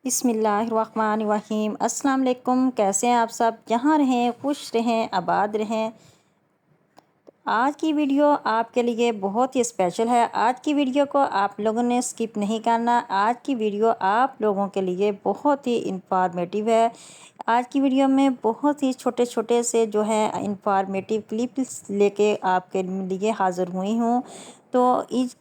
बिस्मिल्लाहिर्रहमानिर्रहीम। अस्सलाम वालेकुम। कैसे हैं आप सब? जहाँ रहें खुश रहें, आबाद रहें। आज की वीडियो आपके लिए बहुत ही स्पेशल है। आज की वीडियो को आप लोगों ने स्किप नहीं करना। आज की वीडियो आप लोगों के लिए बहुत ही इंफॉर्मेटिव है। आज की वीडियो में बहुत ही छोटे छोटे से जो है इंफॉर्मेटिव क्लिप्स लेके आपके लिए हाज़िर हुई हूँ। तो इस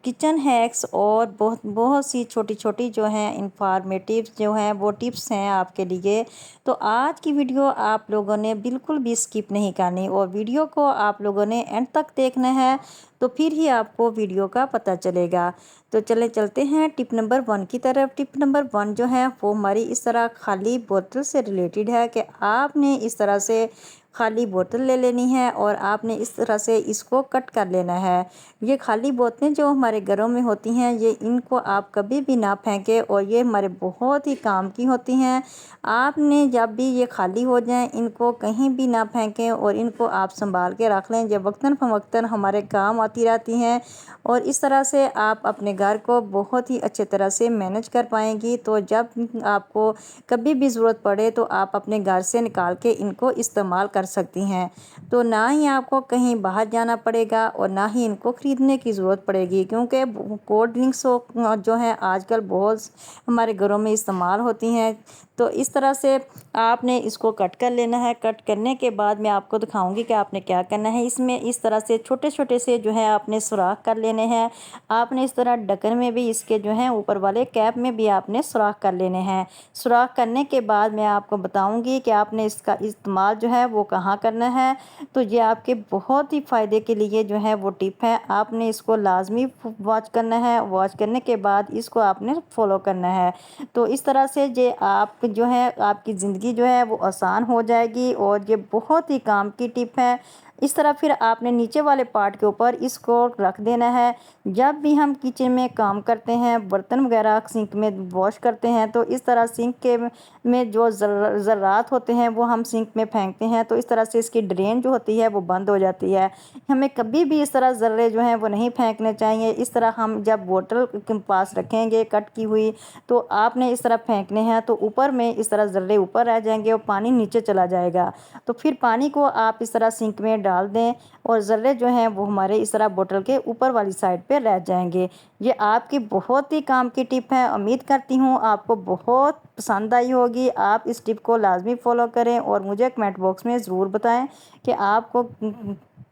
किचन हैक्स और बहुत बहुत सी छोटी छोटी जो हैं इंफॉर्मेटिव जो हैं वो टिप्स हैं आपके लिए। तो आज की वीडियो आप लोगों ने बिल्कुल भी स्किप नहीं करनी और वीडियो को आप लोगों ने एंड तक देखना है, तो फिर ही आपको वीडियो का पता चलेगा। तो चलते हैं टिप नंबर 1 की तरफ। टिप नंबर 1 जो है वो हमारी इस तरह खाली बोतल से रिलेटेड है कि आपने इस तरह से खाली बोतल ले लेनी है और आपने इस तरह से इसको कट कर लेना है। ये खाली बोतलें जो हमारे घरों में होती हैं, ये इनको आप कभी भी ना फेंकें और ये हमारे बहुत ही काम की होती हैं। आपने जब भी ये खाली हो जाएं, इनको कहीं भी ना फेंकें और इनको आप संभाल के रख लें, जब वक्तन फ़वक्तन हमारे काम आती रहती हैं। और इस तरह से आप अपने घर को बहुत ही अच्छे तरह से मैनेज कर पाएंगी। तो जब आपको कभी भी ज़रूरत पड़े तो आप अपने घर से निकाल के इनको इस्तेमाल कर सकती हैं। तो ना ही आपको कहीं बाहर जाना पड़ेगा और ना ही इनको ख़रीदने की ज़रूरत पड़ेगी, क्योंकि कोल्ड ड्रिंक्स जो हैं आजकल बहुत हमारे घरों में इस्तेमाल होती हैं। तो इस तरह से आपने इसको कट कर लेना है। कट करने के बाद मैं आपको दिखाऊंगी कि आपने क्या करना है। इसमें इस तरह से छोटे छोटे से जो है आपने सुराख कर लेने हैं। आपने इस तरह ढक्कन में भी, इसके जो है ऊपर वाले कैप में भी आपने सुराख कर लेने हैं। सुराख करने के बाद मैं आपको बताऊंगी कि आपने इसका इस्तेमाल जो है वो कहाँ करना है। तो ये आपके बहुत ही फ़ायदे के लिए जो है वो टिप है। आपने इसको लाजमी वॉच करना है। वॉच करने के बाद इसको आपने फॉलो करना है। तो इस तरह से जे आप जो है आपकी ज़िंदगी जो है वो आसान हो जाएगी और ये बहुत ही काम की टिप है। इस तरह फिर आपने नीचे वाले पार्ट के ऊपर इसको रख देना है। जब भी हम किचन में काम करते हैं, बर्तन वगैरह सिंक में वॉश करते हैं, तो इस तरह सिंक के में जो ज़र्रात होते हैं वो हम सिंक में फेंकते हैं, तो इस तरह से इसकी ड्रेन जो होती है वो बंद हो जाती है। हमें कभी भी इस तरह ज़र्रे जो हैं वो नहीं फेंकने चाहिए। इस तरह हम जब बोतल के पास रखेंगे कट की हुई, तो आपने इस तरह फेंकने हैं तो ऊपर में इस तरह ज़र्रे ऊपर रह जाएंगे और पानी नीचे चला जाएगा। तो फिर पानी को आप इस तरह सिंक में डाल दें और ज़र्रे जो हैं वो हमारे इस तरह बोतल के ऊपर वाली साइड पे रह जाएंगे। ये आपकी बहुत ही काम की टिप है। उम्मीद करती हूँ आपको बहुत पसंद आई होगी। आप इस टिप को लाजमी फ़ॉलो करें और मुझे कमेंट बॉक्स में ज़रूर बताएं कि आपको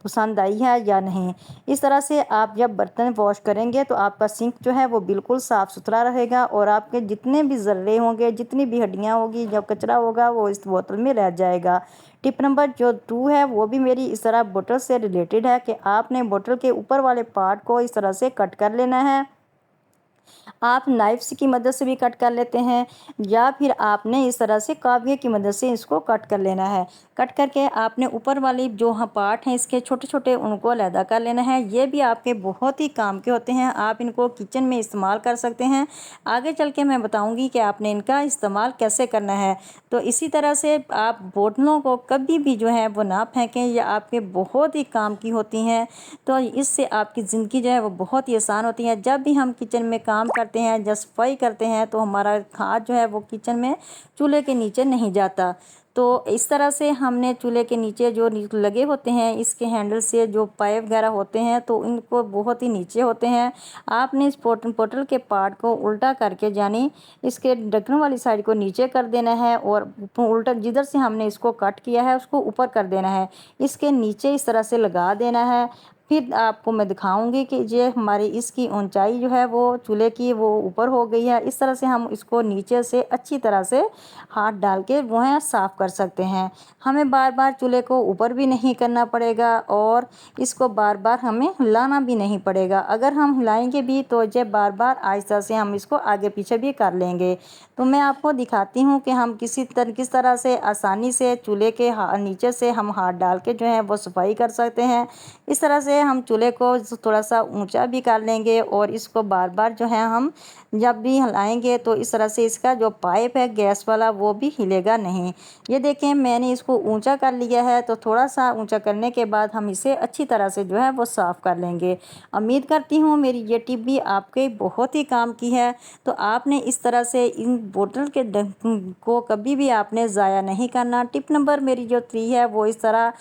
पसंद आई है या नहीं। इस तरह से आप जब बर्तन वॉश करेंगे तो आपका सिंक जो है वो बिल्कुल साफ़ सुथरा रहेगा और आपके जितने भी ज़र्रे होंगे, जितनी भी हड्डियाँ होगी, जो कचरा होगा, वो इस बोतल में रह जाएगा। टिप नंबर जो 2 है वो भी मेरी इस तरह बोतल से रिलेटेड है कि आपने बोतल के ऊपर वाले पार्ट को इस तरह से कट कर लेना है। आप नाइफ्स की मदद से भी कट कर लेते हैं या फिर आपने इस तरह से काविये की मदद से इसको कट कर लेना है। कट करके आपने ऊपर वाली जो पार्ट हैं इसके छोटे छोटे उनको अलहदा कर लेना है। ये भी आपके बहुत ही काम के होते हैं। आप इनको किचन में इस्तेमाल कर सकते हैं। आगे चल के मैं बताऊंगी कि आपने इनका इस्तेमाल कैसे करना है। तो इसी तरह से आप बोतलों को कभी भी जो है वो ना फेंकें, ये आपके बहुत ही काम की होती हैं। तो इससे आपकी ज़िंदगी जो है वो बहुत ही आसान होती है। जब भी हम किचन में काम करते हैं या सफाई करते हैं तो हमारा हाथ जो है वो किचन में चूल्हे के नीचे नहीं जाता। तो इस तरह से हमने चूल्हे के नीचे जो लगे होते हैं इसके हैंडल से जो पाइप वगैरह होते हैं तो इनको बहुत ही नीचे होते हैं। आपने इस पोटल के पार्ट को उल्टा करके, यानी इसके ढक्कन वाली साइड को नीचे कर देना है और उल्टा जिधर से हमने इसको कट किया है उसको ऊपर कर देना है। इसके नीचे इस तरह से लगा देना है। फिर आपको मैं दिखाऊंगी कि ये हमारी इसकी ऊंचाई जो है वो चूल्हे की वो ऊपर हो गई है। इस तरह से हम इसको नीचे से अच्छी तरह से हाथ डाल के वो है साफ़ कर सकते हैं। हमें बार बार चूल्हे को ऊपर भी नहीं करना पड़ेगा और इसको बार बार हमें हिलाना भी नहीं पड़ेगा। अगर हम हिलाएंगे भी तो ये बार बार आहिस्ता से हम इसको आगे पीछे भी कर लेंगे। तो मैं आपको दिखाती हूँ कि हम किस तरह से आसानी से चूल्हे के नीचे से हम हाथ डाल के जो है वो सफाई कर सकते हैं। इस तरह से से हम चूल्हे को थोड़ा सा ऊंचा भी कर लेंगे और इसको बार बार जो है हम जब भी हिलाएंगे तो इस तरह से इसका जो पाइप है गैस वाला वो भी हिलेगा नहीं। ये देखें मैंने इसको ऊंचा कर लिया है, तो थोड़ा सा ऊंचा करने के बाद हम इसे अच्छी तरह से जो है वो साफ़ कर लेंगे। उम्मीद करती हूँ मेरी ये टिप भी आपके बहुत ही काम की है। तो आपने इस तरह से इन बोतल के ढक्कन को कभी भी आपने ज़ाया नहीं करना। टिप नंबर मेरी जो 3 है वो इस तरह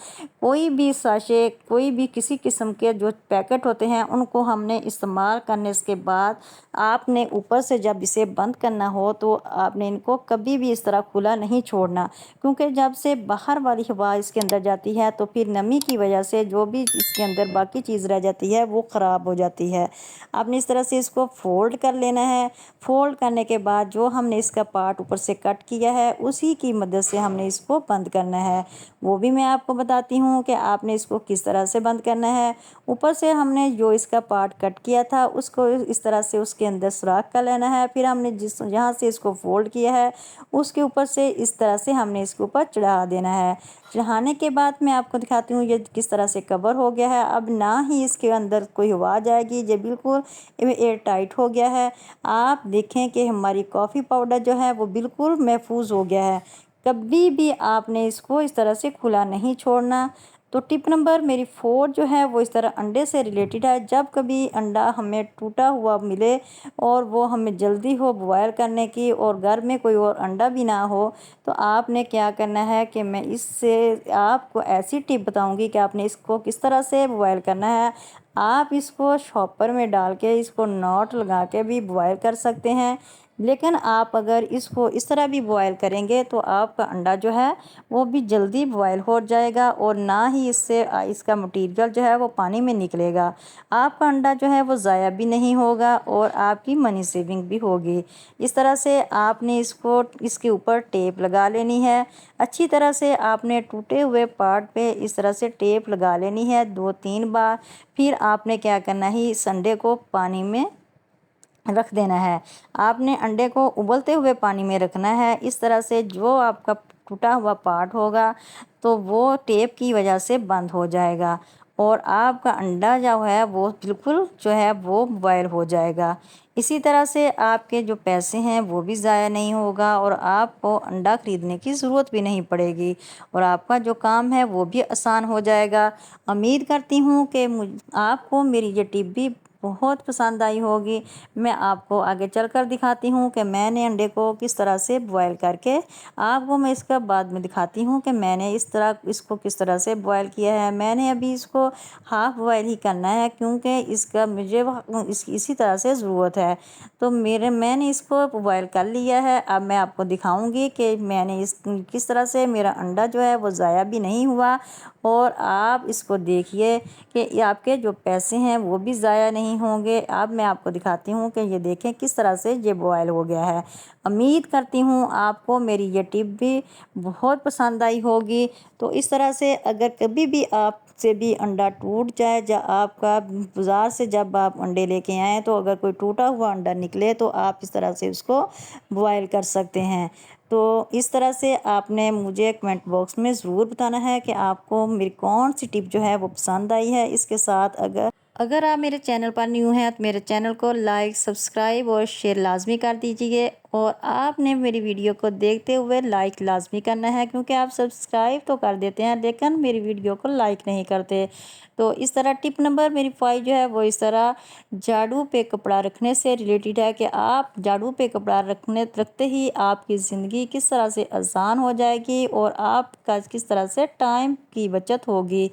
कोई भी साशे कोई भी किसी किस्म के जो पैकेट होते हैं उनको हमने इस्तेमाल करने के बाद आपने ऊपर से जब इसे बंद करना हो तो आपने इनको कभी भी इस तरह खुला नहीं छोड़ना, क्योंकि जब से बाहर वाली हवा इसके अंदर जाती है तो फिर नमी की वजह से जो भी इसके अंदर बाकी चीज़ रह जाती है वो ख़राब हो जाती है। आपने इस तरह से इसको फोल्ड कर लेना है। फोल्ड करने के बाद जो हमने इसका पार्ट ऊपर से कट किया है उसी की मदद से हमने इसको बंद करना है। वो भी मैं आपको बताती हूँ कि आपने इसको किस तरह से बंद करना है। ऊपर से हमने जो इसका पार्ट कट किया था उसको इस तरह से उसके अंदर सुराख कर लेना है। फिर हमने जिस जहाँ से इसको फोल्ड किया है उसके ऊपर से इस तरह से हमने इसके ऊपर चढ़ा देना है। चढ़ाने के बाद मैं आपको दिखाती हूँ ये किस तरह से कवर हो गया है। अब ना ही इसके अंदर कोई हवा जाएगी, ये बिल्कुल एयर टाइट हो गया है। आप देखें कि हमारी कॉफ़ी पाउडर जो है वो बिल्कुल महफूज हो गया है। कभी भी आपने इसको इस तरह से खुला नहीं छोड़ना। तो टिप नंबर मेरी 4 जो है वो इस तरह अंडे से रिलेटेड है। जब कभी अंडा हमें टूटा हुआ मिले और वो हमें जल्दी हो बॉयल करने की और घर में कोई और अंडा भी ना हो, तो आपने क्या करना है कि मैं इससे आपको ऐसी टिप बताऊंगी कि आपने इसको किस तरह से बॉयल करना है। आप इसको शॉपर में डाल के इसको नॉट लगा के भी बॉयल कर सकते हैं, लेकिन आप अगर इसको इस तरह भी बॉयल करेंगे तो आपका अंडा जो है वो भी जल्दी बॉयल हो जाएगा और ना ही इससे इसका मटीरियल जो है वो पानी में निकलेगा। आपका अंडा जो है वो ज़ाया भी नहीं होगा और आपकी मनी सेविंग भी होगी। इस तरह से आपने इसको इसके ऊपर टेप लगा लेनी है। अच्छी तरह से आपने टूटे हुए पार्ट पे इस तरह से टेप लगा लेनी है 2-3 बार। फिर आपने क्या करना है, इस अंडे को पानी में रख देना है। आपने अंडे को उबलते हुए पानी में रखना है। इस तरह से जो आपका टूटा हुआ पार्ट होगा तो वो टेप की वजह से बंद हो जाएगा और आपका अंडा जो है वो बिल्कुल जो है वो बॉयल हो जाएगा। इसी तरह से आपके जो पैसे हैं वो भी ज़ाया नहीं होगा और आपको अंडा ख़रीदने की ज़रूरत भी नहीं पड़ेगी और आपका जो काम है वो भी आसान हो जाएगा। उम्मीद करती हूँ कि आपको मेरी ये टिप भी बहुत पसंद आई होगी। मैं आपको आगे चलकर दिखाती हूँ कि मैंने अंडे को किस तरह से बॉयल करके आपको मैं इसका बाद में दिखाती हूँ कि मैंने इस तरह इसको किस तरह से बॉयल किया है। मैंने अभी इसको हाफ़ बॉयल ही करना है क्योंकि इसका मुझे इसी तरह से ज़रूरत है। तो मैंने इसको बॉयल कर लिया है। अब मैं आपको दिखाऊँगी कि मैंने इस किस तरह से मेरा अंडा जो है वो ज़ाया भी नहीं हुआ और आप इसको देखिए कि आपके जो पैसे हैं वो भी ज़ाया नहीं होंगे। अब मैं आपको दिखाती हूँ कि ये देखें किस तरह से ये बॉयल हो गया है। उम्मीद करती हूँ आपको मेरी ये टिप भी बहुत पसंद आई होगी। तो इस तरह से अगर कभी भी आपसे भी अंडा टूट जाए या आपका बाज़ार से जब आप अंडे लेके आएँ तो अगर कोई टूटा हुआ अंडा निकले तो आप इस तरह से उसको बॉयल कर सकते हैं। तो इस तरह से आपने मुझे कमेंट बॉक्स में ज़रूर बताना है कि आपको मेरी कौन सी टिप जो है वो पसंद आई है। इसके साथ अगर आप मेरे चैनल पर न्यू हैं तो मेरे चैनल को लाइक सब्सक्राइब और शेयर लाजमी कर दीजिए और आपने मेरी वीडियो को देखते हुए लाइक लाजमी करना है, क्योंकि आप सब्सक्राइब तो कर देते हैं लेकिन मेरी वीडियो को लाइक नहीं करते। तो इस तरह टिप नंबर मेरी 5 जो है वो इस तरह झाड़ू पे कपड़ा रखने से रिलेटेड है कि आप झाड़ू पे कपड़ा रखते ही आपकी ज़िंदगी किस तरह से आसान हो जाएगी और आपका किस तरह से टाइम की बचत होगी।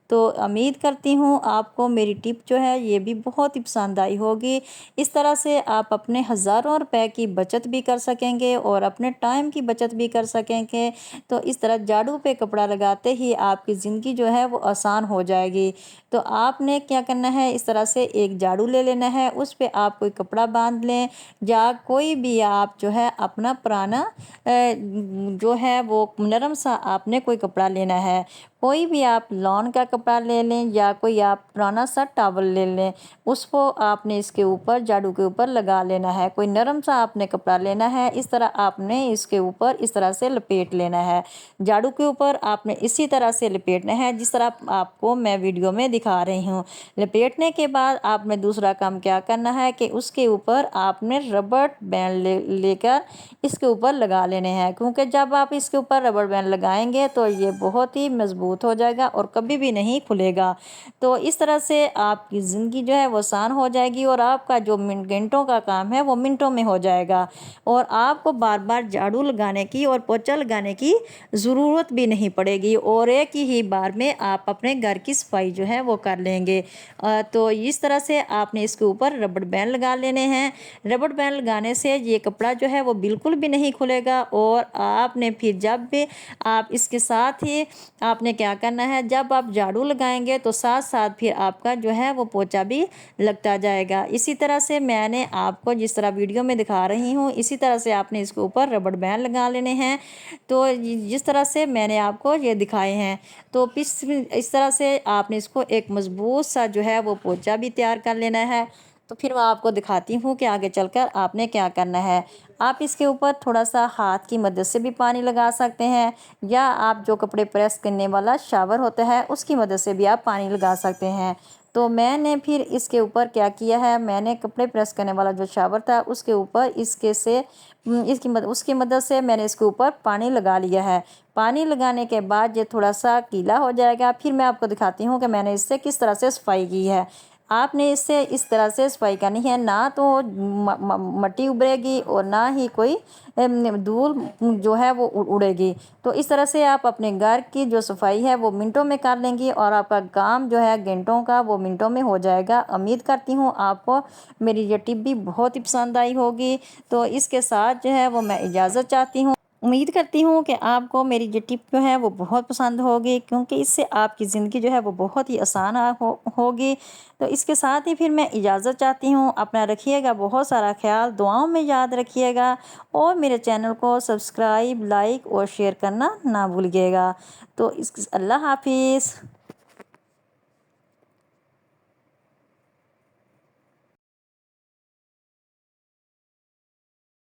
तो उम्मीद करती हूँ आपको मेरी टिप जो है ये भी बहुत ही पसंद आई होगी। इस तरह से आप अपने हज़ारों रुपए की बचत भी कर सकेंगे और अपने टाइम की बचत भी कर सकेंगे। तो इस तरह झाड़ू पे कपड़ा लगाते ही आपकी ज़िंदगी जो है वो आसान हो जाएगी। तो आपने क्या करना है, इस तरह से एक झाड़ू ले लेना है, उस पे आप कोई कपड़ा बांध लें या कोई भी आप जो है अपना पुराना जो है वो नरम सा आपने कोई कपड़ा लेना है। कोई भी आप लॉन का कपड़ा ले लें या कोई आप पुराना सा टॉवल ले लें, उसको आपने इसके ऊपर झाड़ू के ऊपर लगा लेना है। कोई नरम सा आपने कपड़ा लेना है, इस तरह आपने इसके ऊपर इस तरह से लपेट लेना है। झाड़ू के ऊपर आपने इसी तरह से लपेटना है जिस तरह आपको मैं वीडियो में दिखा रही हूँ। लपेटने के बाद आपने दूसरा काम क्या करना है कि उसके ऊपर आपने रबड़ बैंड लेकर इसके ऊपर लगा लेने हैं, क्योंकि जब आप इसके ऊपर रबड़ बैंड लगाएंगे तो ये बहुत ही मजबूत हो जाएगा और कभी भी नहीं खुलेगा। तो इस तरह से आपकी ज़िंदगी जो है वो आसान हो जाएगी और आपका जो घंटों का काम है वो मिनटों में हो जाएगा और आपको बार बार झाड़ू लगाने की और पोछा लगाने की ज़रूरत भी नहीं पड़ेगी और एक ही बार में आप अपने घर की सफाई जो है वो कर लेंगे। तो इस तरह से आपने इसके ऊपर रबड़ बैंड लगा लेने हैं। रबड़ बैंड लगाने से ये कपड़ा जो है वो बिल्कुल भी नहीं खुलेगा और आपने फिर जब भी आप इसके साथ ही आपने क्या करना है, जब आप झाड़ू लगाएंगे तो साथ साथ फिर आपका जो है वो पोछा भी लगता जाएगा। इसी तरह से मैंने आपको जिस तरह वीडियो में दिखा रही हूँ इसी तरह से आपने इसके ऊपर रबड़ बैंड लगा लेने हैं। तो जिस तरह से मैंने आपको ये दिखाए हैं तो इस तरह से आपने इसको एक मजबूत सा जो है वो पोछा भी तैयार कर लेना है। तो फिर मैं आपको दिखाती हूँ कि आगे चलकर आपने क्या करना है। आप इसके ऊपर थोड़ा सा हाथ की मदद से भी पानी लगा सकते हैं या आप जो कपड़े प्रेस करने वाला शावर होता है उसकी मदद से भी आप पानी लगा सकते हैं। तो मैंने फिर इसके ऊपर क्या किया है, मैंने कपड़े प्रेस करने वाला जो शावर था उसके ऊपर उसकी मदद से मैंने इसके ऊपर पानी लगा लिया है। पानी लगाने के बाद ये थोड़ा सा गीला हो जाएगा। फिर मैं आपको दिखाती हूँ कि मैंने इससे किस तरह से सफाई की है। आपने इससे इस तरह से सफाई करनी है, ना तो मट्टी उभरेगी और ना ही कोई धूल जो है वो उड़ेगी। तो इस तरह से आप अपने घर की जो सफाई है वो मिनटों में कर लेंगी और आपका काम जो है घंटों का वो मिनटों में हो जाएगा। उम्मीद करती हूँ आपको मेरी ये टिप भी बहुत ही पसंद आई होगी। तो इसके साथ जो है वो मैं इजाज़त चाहती हूँ। उम्मीद करती हूँ कि आपको मेरी ये टिप जो है वो बहुत पसंद होगी, क्योंकि इससे आपकी ज़िंदगी जो है वो बहुत ही आसान होगी। तो इसके साथ ही फिर मैं इजाज़त चाहती हूँ। अपना रखिएगा बहुत सारा ख्याल, दुआओं में याद रखिएगा और मेरे चैनल को सब्सक्राइब, लाइक और शेयर करना ना भूलिएगा। तो अल्लाह हाफिज़।